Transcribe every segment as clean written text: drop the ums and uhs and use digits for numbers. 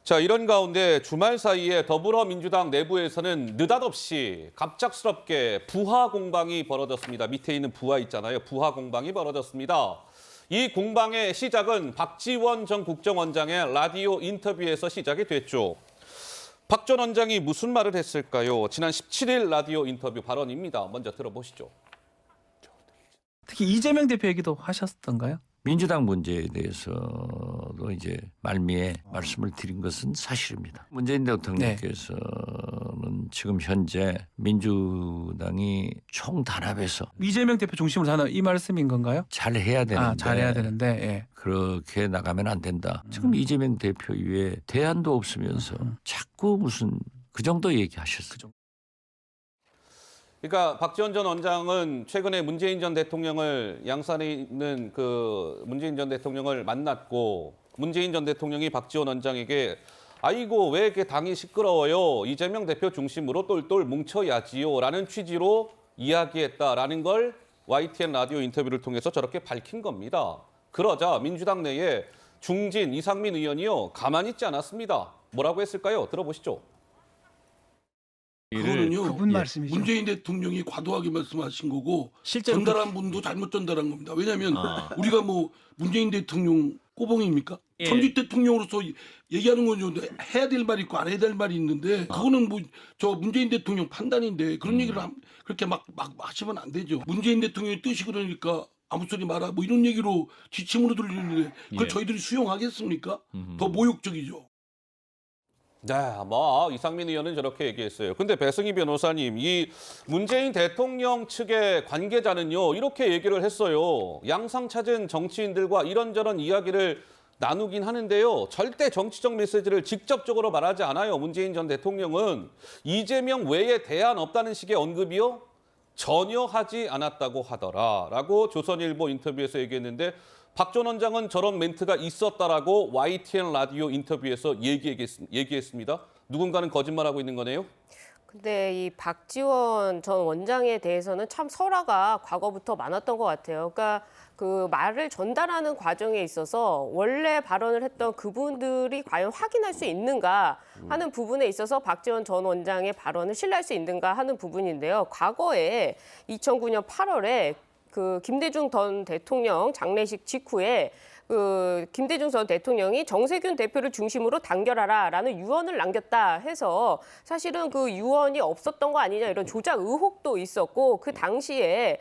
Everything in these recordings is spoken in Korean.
자, 이런 가운데 주말 사이에 더불어민주당 내부에서는 느닷없이 갑작스럽게 부하 공방이 벌어졌습니다. 밑에 있는 부하 있잖아요. 부하 공방이 벌어졌습니다. 이 공방의 시작은 박지원 전 국정원장의 라디오 인터뷰에서 시작이 됐죠. 박 전 원장이 무슨 말을 했을까요? 지난 17일 라디오 인터뷰 발언입니다. 먼저 들어보시죠. 특히 이재명 대표 얘기도 하셨던가요? 민주당 문제에 대해서도 이제 말미에 말씀을 드린 것은 사실입니다. 문재인 대통령께서는 지금 현재 민주당이 총단합해서 이재명 대표 중심으로 하는 이 말씀인 건가요? 잘해야 되는데 잘해야 되는데. 예. 그렇게 나가면 안 된다. 지금 이재명 대표 이외에 대안도 없으면서 자꾸 무슨 그 정도 얘기하셨어요. 그러니까 박지원 전 원장은 최근에 문재인 전 대통령을 양산에 있는 그 문재인 전 대통령을 만났고 문재인 전 대통령이 박지원 원장에게 아이고 왜 이렇게 당이 시끄러워요. 이재명 대표 중심으로 똘똘 뭉쳐야지요. 라는 취지로 이야기했다라는 걸 YTN 라디오 인터뷰를 통해서 저렇게 밝힌 겁니다. 그러자 민주당 내에 중진 이상민 의원이요. 가만히 있지 않았습니다. 뭐라고 했을까요? 들어보시죠. 그거는요. 그분 말씀이죠. 문재인 대통령이 과도하게 말씀하신 거고 실제로 전달한 분도 잘못 전달한 겁니다. 왜냐하면 우리가 뭐 문재인 대통령 꼬봉입니까? 예. 전직 대통령으로서 얘기하는 건 좀 해야 될 말이 있고 안 해야 될 말이 있는데 그거는 뭐 저 문재인 대통령 판단인데 그런 얘기를 그렇게 막 하시면 안 되죠. 문재인 대통령의 뜻이 그러니까 아무 소리 마라 뭐 이런 얘기로 지침으로 들리는데 그걸 저희들이 수용하겠습니까? 더 모욕적이죠. 네, 아마 이상민 의원은 저렇게 얘기했어요. 근데 배승희 변호사님, 이 문재인 대통령 측의 관계자는요, 이렇게 얘기를 했어요. 양상 찾은 정치인들과 이런저런 이야기를 나누긴 하는데요. 절대 정치적 메시지를 직접적으로 말하지 않아요. 문재인 전 대통령은 이재명 외에 대안 없다는 식의 언급이요. 전혀 하지 않았다고 하더라라고 조선일보 인터뷰에서 얘기했는데 박 전 원장은 저런 멘트가 있었다라고 YTN 라디오 인터뷰에서 얘기했습니다. 누군가는 거짓말하고 있는 거네요. 근데 이 박지원 전 원장에 대해서는 참 설화가 과거부터 많았던 것 같아요. 그러니까 그 말을 전달하는 과정에 있어서 원래 발언을 했던 그분들이 과연 확인할 수 있는가 하는 부분에 있어서 박지원 전 원장의 발언을 신뢰할 수 있는가 하는 부분인데요. 과거에 2009년 8월에 그 김대중 전 대통령 장례식 직후에 그 김대중 전 대통령이 정세균 대표를 중심으로 단결하라라는 유언을 남겼다 해서 사실은 그 유언이 없었던 거 아니냐 이런 조작 의혹도 있었고 그 당시에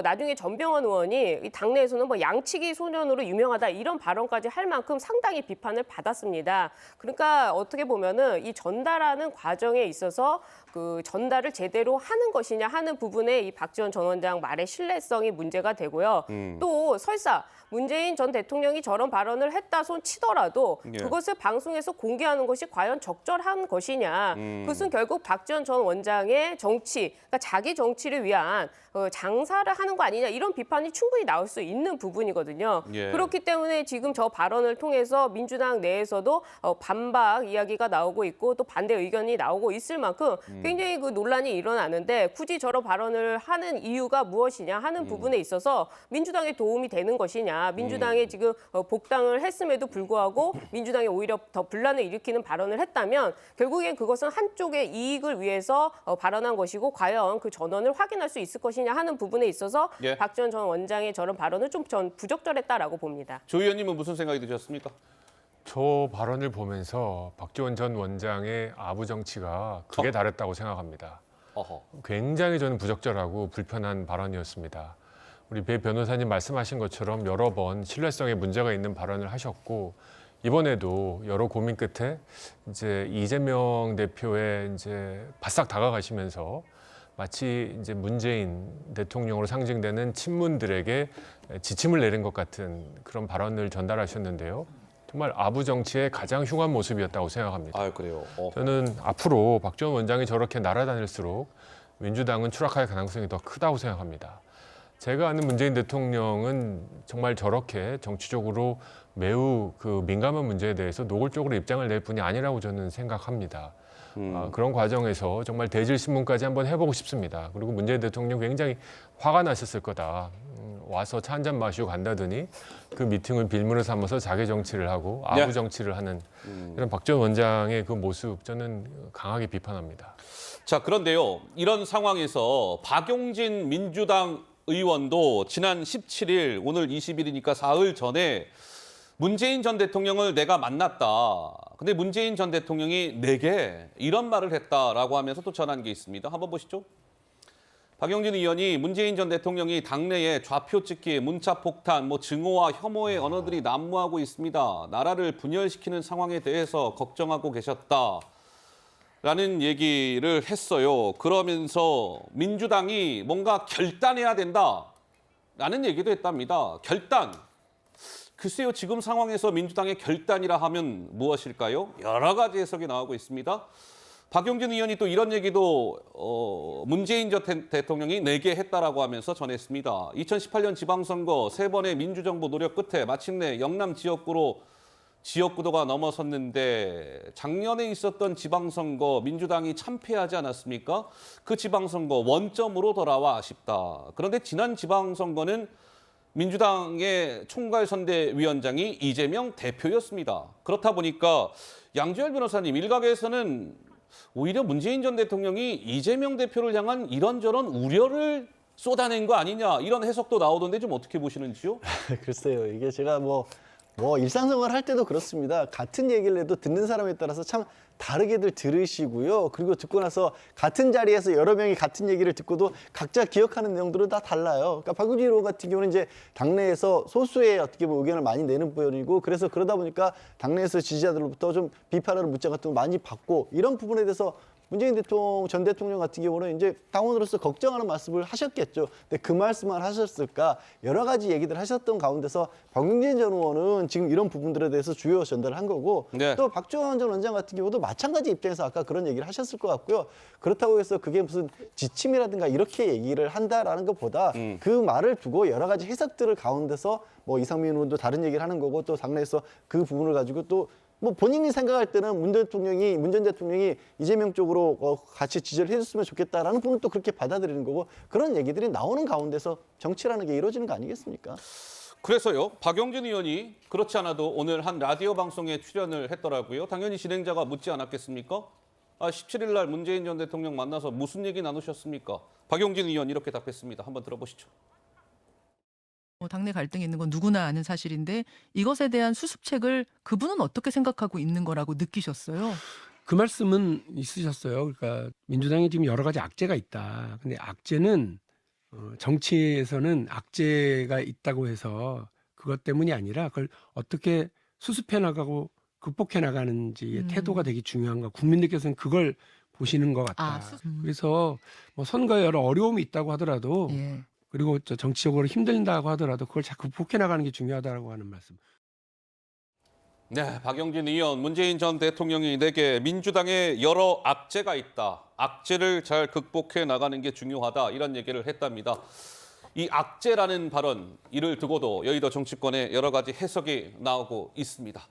나중에 전병헌 의원이 이 당내에서는 뭐 양치기 소년으로 유명하다 이런 발언까지 할 만큼 상당히 비판을 받았습니다. 그러니까 어떻게 보면은 이 전달하는 과정에 있어서 그 전달을 제대로 하는 것이냐 하는 부분에 이 박지원 전 원장 말의 신뢰성이 문제가 되고요. 또 설사 문재인 전 대통령이 저런 발언을 했다 손 치더라도 그것을 방송에서 공개하는 것이 과연 적절한 것이냐. 그것은 결국 박지원 전 원장의 정치, 그러니까 자기 정치를 위한 장사를 하는 거 아니냐 이런 비판이 충분히 나올 수 있는 부분이거든요. 그렇기 때문에 지금 저 발언을 통해서 민주당 내에서도 반박 이야기가 나오고 있고 또 반대 의견이 나오고 있을 만큼 굉장히 그 논란이 일어나는데 굳이 저런 발언을 하는 이유가 무엇이냐 하는 부분에 있어서 민주당에 도움이 되는 것이냐. 민주당에 지금 복당을 했음에도 불구하고 민주당이 오히려 더 분란을 일으키는 발언을 했다면 결국엔 그것은 한쪽의 이익을 위해서 발언한 것이고 과연 그 전언을 확인할 수 있을 것이냐 하는 부분에 있어서 박지원 전 원장의 저런 발언은 좀 전 부적절했다라고 봅니다. 조 의원님은 무슨 생각이 드셨습니까? 저 발언을 보면서 박지원 전 원장의 아부 정치가 극에 달했다고 생각합니다. 굉장히 저는 부적절하고 불편한 발언이었습니다. 우리 배 변호사님 말씀하신 것처럼 여러 번 신뢰성에 문제가 있는 발언을 하셨고 이번에도 여러 고민 끝에 이제 이재명 대표의 이제 바싹 다가가시면서 마치 이제 문재인 대통령으로 상징되는 친문들에게 지침을 내린 것 같은 그런 발언을 전달하셨는데요. 정말 아부 정치의 가장 흉한 모습이었다고 생각합니다. 아, 그래요. 저는 앞으로 박지원 원장이 저렇게 날아다닐수록 민주당은 추락할 가능성이 더 크다고 생각합니다. 제가 아는 문재인 대통령은 정말 저렇게 정치적으로 매우 그 민감한 문제에 대해서 노골적으로 입장을 낼 분이 아니라고 저는 생각합니다. 그런 과정에서 정말 대질 신문까지 한번 해보고 싶습니다. 그리고 문재인 대통령 굉장히 화가 나셨을 거다. 와서 차 한잔 마시고 간다더니 그 미팅을 빌미로 삼아서 자기 정치를 하고 아부 정치를 하는 이런 박지원 원장의 그 모습 저는 강하게 비판합니다. 자, 그런데요. 이런 상황에서 박용진 민주당 의원도 지난 17일, 오늘 20일이니까 사흘 전에 문재인 전 대통령을 내가 만났다. 근데 문재인 전 대통령이 내게 이런 말을 했다라고 하면서 또 전한 게 있습니다. 한번 보시죠. 박용진 의원이 문재인 전 대통령이 당내에 좌표 찍기, 문자 폭탄, 증오와 혐오의 언어들이 난무하고 있습니다. 나라를 분열시키는 상황에 대해서 걱정하고 계셨다. 라는 얘기를 했어요. 그러면서 민주당이 뭔가 결단해야 된다. 라는 얘기도 했답니다. 결단. 글쎄요, 지금 상황에서 민주당의 결단이라 하면 무엇일까요? 여러 가지 해석이 나오고 있습니다. 박용진 의원이 또 이런 얘기도 문재인 전 대통령이 내게 했다라고 하면서 전했습니다. 2018년 지방선거 3번의 민주정부 노력 끝에 마침내 영남 지역구도가 넘어섰는데 작년에 있었던 지방선거 민주당이 참패하지 않았습니까? 그 지방선거 원점으로 돌아와 아쉽다. 그런데 지난 지방선거는 민주당의 총괄선대위원장이 이재명 대표였습니다. 그렇다 보니까 양지열 변호사님, 일각에서는 오히려 문재인 전 대통령이 이재명 대표를 향한 이런저런 우려를 쏟아낸 거 아니냐 이런 해석도 나오던데 좀 어떻게 보시는지요? 글쎄요. 이게 제가 일상생활 할 때도 그렇습니다. 같은 얘기를 해도 듣는 사람에 따라서 참 다르게들 들으시고요. 그리고 듣고 나서 같은 자리에서 여러 명이 같은 얘기를 듣고도 각자 기억하는 내용들은 다 달라요. 그러니까 박용진 의원 같은 경우는 이제 당내에서 소수의 어떻게 보면 의견을 많이 내는 분이고 그래서 그러다 보니까 당내에서 지지자들로부터 좀 비판하는 문자 같은 거 많이 받고 이런 부분에 대해서 문재인 전 대통령 같은 경우는 이제 당원으로서 걱정하는 말씀을 하셨겠죠. 근데 그 말씀만 하셨을까? 여러 가지 얘기들 하셨던 가운데서 박용진 전 의원은 지금 이런 부분들에 대해서 주요 전달을 한 거고 또 박지원 전 원장 같은 경우도 마찬가지 입장에서 아까 그런 얘기를 하셨을 것 같고요. 그렇다고 해서 그게 무슨 지침이라든가 이렇게 얘기를 한다라는 것보다 그 말을 두고 여러 가지 해석들을 가운데서 이상민 의원도 다른 얘기를 하는 거고 또 당내에서 그 부분을 가지고 또 본인이 생각할 때는 문 전 대통령이 이재명 쪽으로 같이 지지를 해줬으면 좋겠다라는 분은 또 그렇게 받아들이는 거고 그런 얘기들이 나오는 가운데서 정치라는 게 이루어지는 거 아니겠습니까? 그래서요, 박용진 의원이 그렇지 않아도 오늘 한 라디오 방송에 출연을 했더라고요. 당연히 진행자가 묻지 않았겠습니까? 17일 날 문재인 전 대통령 만나서 무슨 얘기 나누셨습니까? 박용진 의원 이렇게 답했습니다. 한번 들어보시죠. 당내 갈등이 있는 건 누구나 아는 사실인데 이것에 대한 수습책을 그분은 어떻게 생각하고 있는 거라고 느끼셨어요? 그 말씀은 있으셨어요. 그러니까 민주당에 지금 여러 가지 악재가 있다. 근데 악재는 정치에서는 악재가 있다고 해서 그것 때문이 아니라 그걸 어떻게 수습해 나가고 극복해 나가는지의 태도가 되게 중요한 거. 국민들께서는 그걸 보시는 것 같다. 그래서 선거에 여러 어려움이 있다고 하더라도 그리고 정치적으로 힘들다고 하더라도 그걸 잘 극복해 나가는 게 중요하다고 하는 말씀. 네, 박용진 의원, 문재인 전 대통령이 내게 민주당에 여러 악재가 있다. 악재를 잘 극복해 나가는 게 중요하다. 이런 얘기를 했답니다. 이 악재라는 발언, 이를 두고도 여의도 정치권에 여러 가지 해석이 나오고 있습니다.